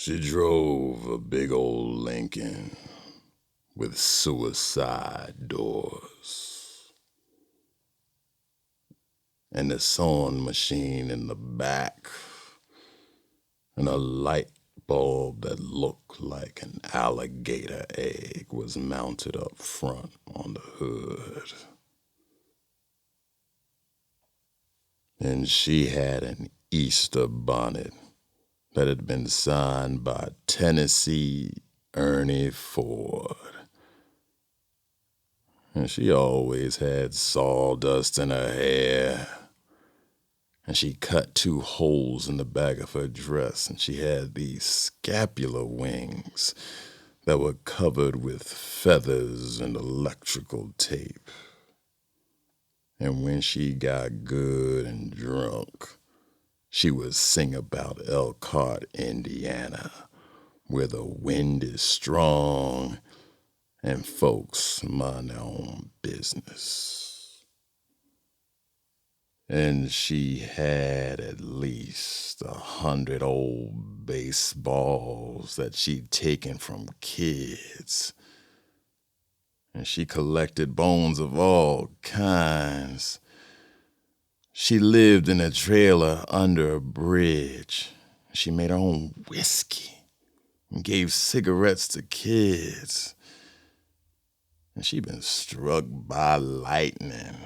She drove a big old Lincoln with suicide doors and a sewing machine in the back and a light bulb that looked like an alligator egg was mounted up front on the hood. And she had an Easter bonnet that had been signed by Tennessee Ernie Ford. And she always had sawdust in her hair. And she cut 2 holes in the back of her dress, and she had these scapular wings that were covered with feathers and electrical tape. And when she got good and drunk, she would sing about Elkhart, Indiana, where the wind is strong and folks mind their own business. And she had at least 100 old baseballs that she'd taken from kids. And she collected bones of all kinds. She lived in a trailer under a bridge. She made her own whiskey and gave cigarettes to kids. And she'd been struck by lightning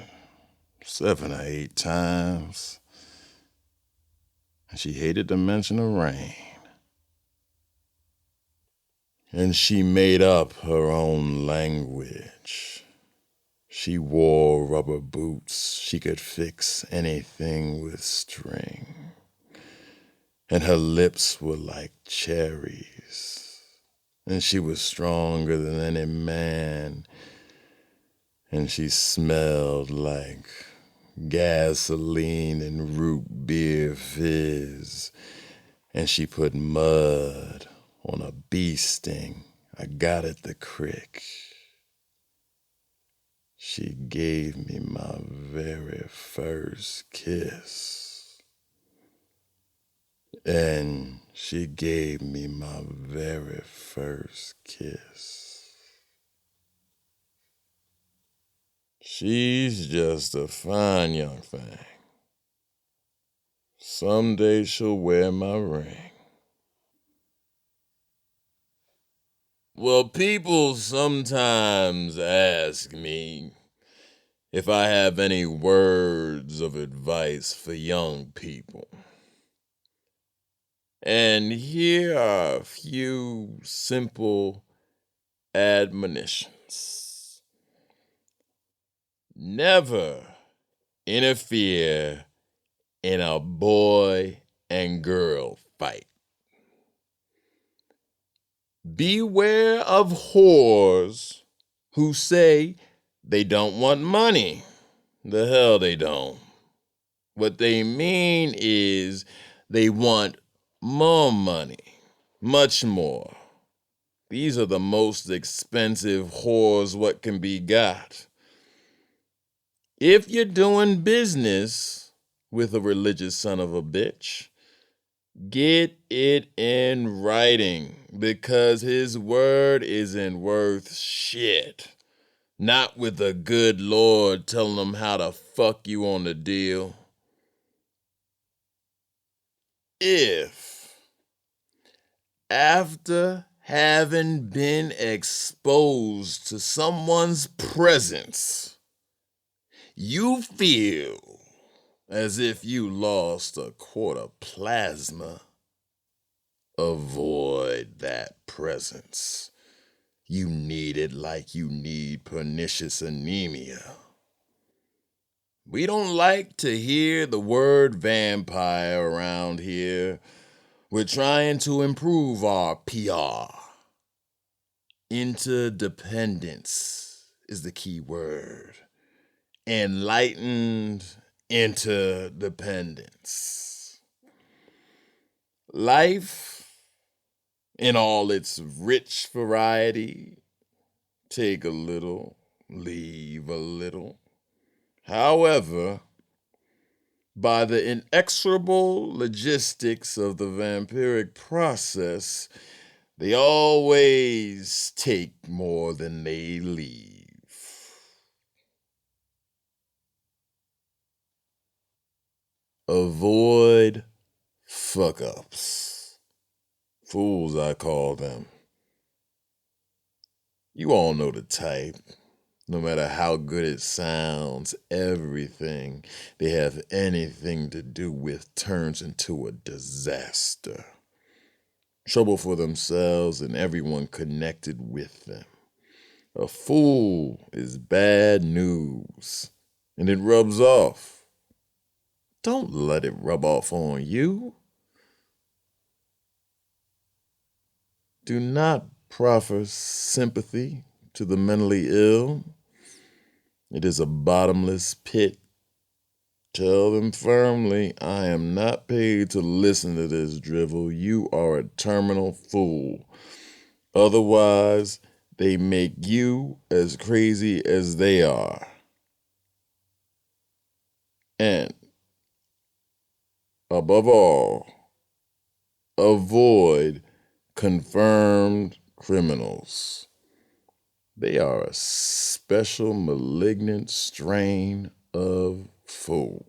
7 or 8 times. And she hated to mention the rain. And she made up her own language. She wore rubber boots. She could fix anything with string. And her lips were like cherries. And she was stronger than any man. And she smelled like gasoline and root beer fizz. And she put mud on a bee sting I got at the creek. She gave me my very first kiss. And she gave me my very first kiss. She's just a fine young thing. Someday she'll wear my ring. Well, people sometimes ask me if I have any words of advice for young people. And here are a few simple admonitions. Never interfere in a boy and girl fight. Beware of whores who say they don't want money. The hell they don't. What they mean is they want more money, much more. These are the most expensive whores what can be got. If you're doing business with a religious son of a bitch, get it in writing, because his word isn't worth shit. Not with a good Lord telling him how to fuck you on the deal. If, after having been exposed to someone's presence, you feel as if you lost a quart of plasma, avoid that presence. You need it like you need pernicious anemia. We don't like to hear the word vampire around here. We're trying to improve our PR. Interdependence is the key word. Enlightened interdependence. Life, in all its rich variety, take a little, leave a little. However, By the inexorable logistics of the vampiric process, they always take more than they leave. Avoid fuck ups. Fools, I call them. You all know the type. No matter how good it sounds, everything they have anything to do with turns into a disaster. Trouble for themselves and everyone connected with them. A fool is bad news, and it rubs off. Don't let it rub off on you. Do not proffer sympathy to the mentally ill. It is a bottomless pit. Tell them firmly, I am not paid to listen to this drivel. You are a terminal fool. Otherwise, they make you as crazy as they are. And above all, avoid confirmed criminals. They are a special malignant strain of fool.